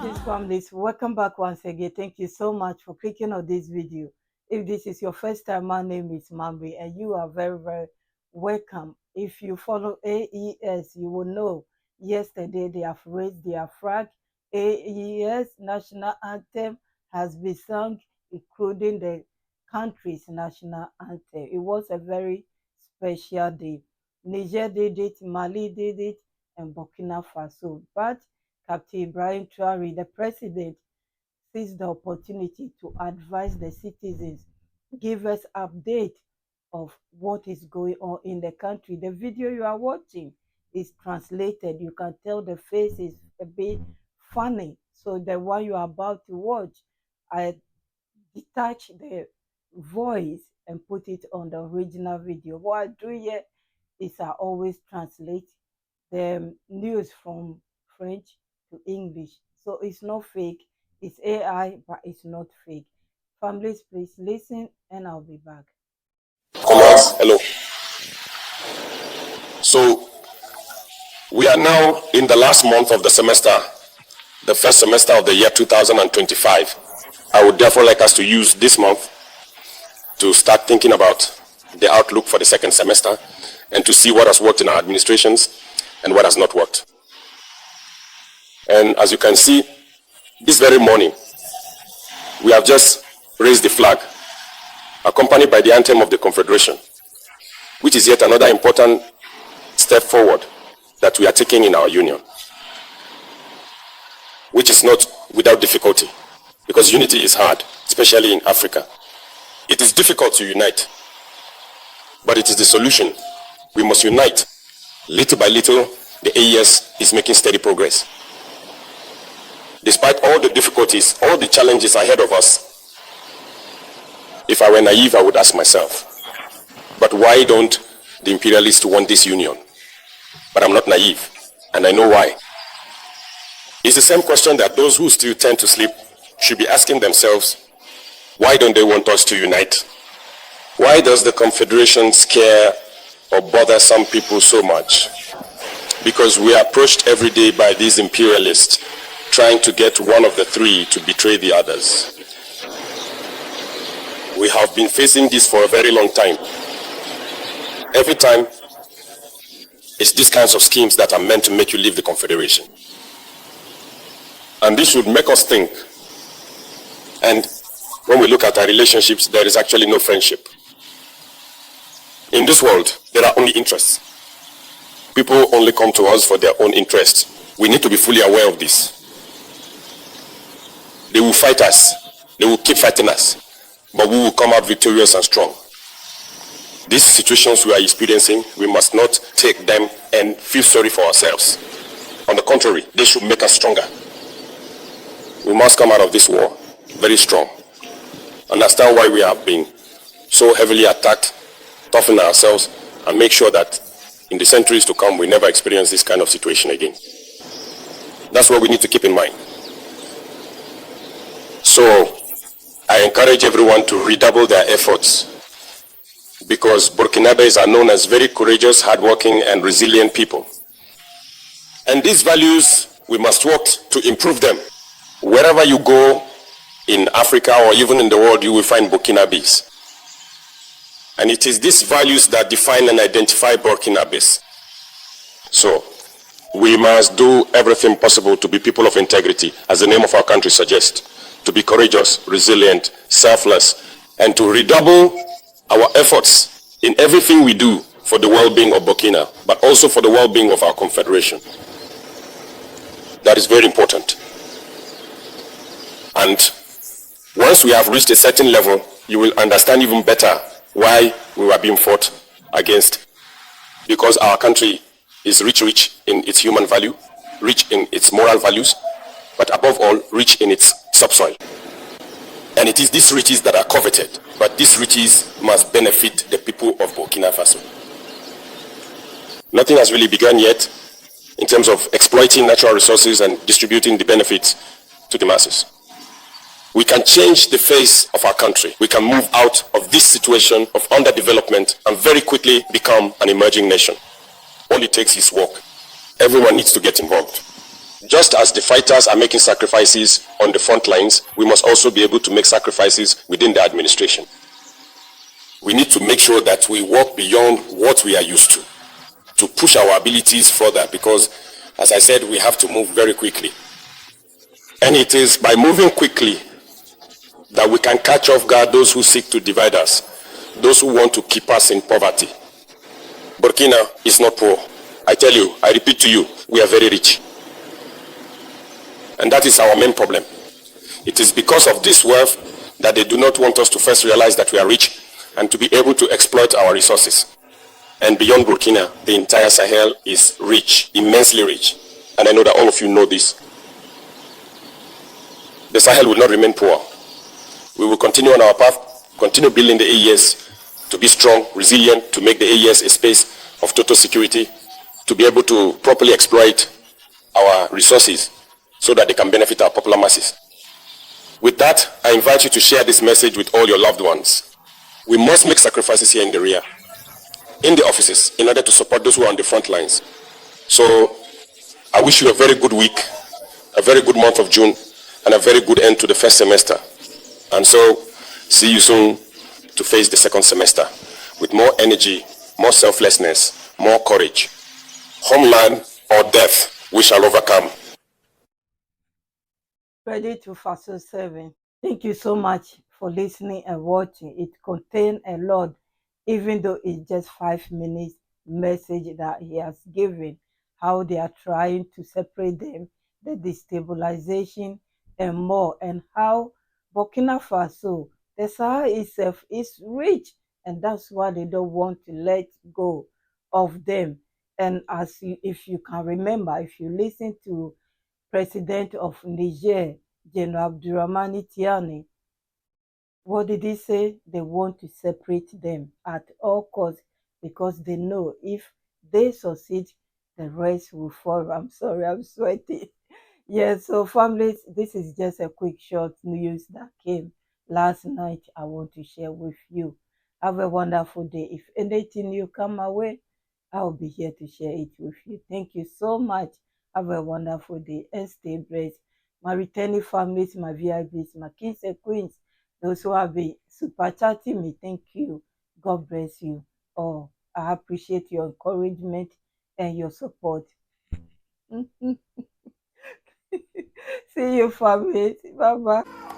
Greetings, families. Welcome back once again. Thank you so much for clicking on this video. If this is your first time, my name is Mambi, and you are very, very welcome. If you follow AES, you will know yesterday they have raised their flag. AES national anthem has been sung, including the country's national anthem. It was a very special day. Niger did it, Mali did it, and Burkina Faso. But Captain Ibrahim Traore, the president, seized the opportunity to advise the citizens, give us update of what is going on in the country. The video you are watching is translated. You can tell the face is a bit funny. So the one you are about to watch, I detach the voice and put it on the original video. What I do here is I always translate the news from French to English. So it's not fake. It's AI, but it's not fake. Families, please listen and I'll be back. Comrades, hello. So we are now in the last month of the semester, the first semester of the year 2025. I would therefore like us to use this month to start thinking about the outlook for the second semester and to see what has worked in our administrations and what has not worked. And as you can see, this very morning, we have just raised the flag, accompanied by the anthem of the Confederation, which is yet another important step forward that we are taking in our union, which is not without difficulty, because unity is hard, especially in Africa. It is difficult to unite, but it is the solution. We must unite. Little by little, the AES is making steady progress. Despite all the difficulties, all the challenges ahead of us, if I were naive, I would ask myself, but why don't the imperialists want this union? But I'm not naive, and I know why. It's the same question that those who still tend to sleep should be asking themselves, why don't they want us to unite? Why does the Confederation scare or bother some people so much? Because we are approached every day by these imperialists trying to get one of the three to betray the others. We have been facing this for a very long time. Every time, it's these kinds of schemes that are meant to make you leave the Confederation. And this should make us think. And when we look at our relationships, there is actually no friendship. In this world, there are only interests. People only come to us for their own interests. We need to be fully aware of this. They will fight us. They will keep fighting us. But we will come out victorious and strong. These situations we are experiencing, we must not take them and feel sorry for ourselves. On the contrary, they should make us stronger. We must come out of this war very strong. Understand why we have been so heavily attacked, toughen ourselves, and make sure that in the centuries to come, we never experience this kind of situation again. That's what we need to keep in mind. So, I encourage everyone to redouble their efforts, because Burkinabés are known as very courageous, hardworking, and resilient people. And these values, we must work to improve them. Wherever you go in Africa or even in the world, you will find Burkinabés. And it is these values that define and identify Burkinabés. So, we must do everything possible to be people of integrity, as the name of our country suggests. To be courageous, resilient, selfless, and to redouble our efforts in everything we do for the well-being of Burkina, but also for the well-being of our confederation. That is very important. And once we have reached a certain level, you will understand even better why we were being fought against. Because our country is rich in its human value, rich in its moral values, but above all, rich in its subsoil. And it is these riches that are coveted, but these riches must benefit the people of Burkina Faso. Nothing has really begun yet in terms of exploiting natural resources and distributing the benefits to the masses. We can change the face of our country. We can move out of this situation of underdevelopment and very quickly become an emerging nation. All it takes is work. Everyone needs to get involved. Just as the fighters are making sacrifices on the front lines, we must also be able to make sacrifices within the administration. We need to make sure that we work beyond what we are used to push our abilities further, because, as I said, we have to move very quickly. And it is by moving quickly that we can catch off guard those who seek to divide us, those who want to keep us in poverty. Burkina is not poor. I tell you, I repeat to you, we are very rich. And that is our main problem. It is because of this wealth that they do not want us to first realize that we are rich and to be able to exploit our resources. And beyond Burkina, the entire Sahel is rich, immensely rich. And I know that all of you know this. The Sahel will not remain poor. We will continue on our path, continue building the AES to be strong, resilient, to make the AES a space of total security, to be able to properly exploit our resources so that they can benefit our popular masses. With that, I invite you to share this message with all your loved ones. We must make sacrifices here in the rear, in the offices, in order to support those who are on the front lines. So I wish you a very good week, a very good month of June, and a very good end to the first semester. And so, see you soon to face the second semester with more energy, more selflessness, more courage. Homeland or death, we shall overcome. Ready to Faso 7. Thank you so much for listening and watching. It contained a lot, even though it's just 5 minutes message that he has given, how they are trying to separate them, the destabilization and more, and how Burkina Faso, the Sahel itself is rich, and that's why they don't want to let go of them. And as you, if you can remember, if you listen to President of Niger, General Abdurrahmani Tiani, what did he say? They want to separate them at all costs because they know if they succeed, the rest will follow. I'm sorry, I'm sweating. Yes, so families, this is just a quick short news that came last night. I want to share with you. Have a wonderful day. If anything new come my way, I'll be here to share it with you. Thank you so much. Have a wonderful day and stay blessed. My returning families, my VIPs, my kings and queens, those who have been super chatting me, thank you. God bless you. Oh, I appreciate your encouragement and your support. See you, family. Bye bye.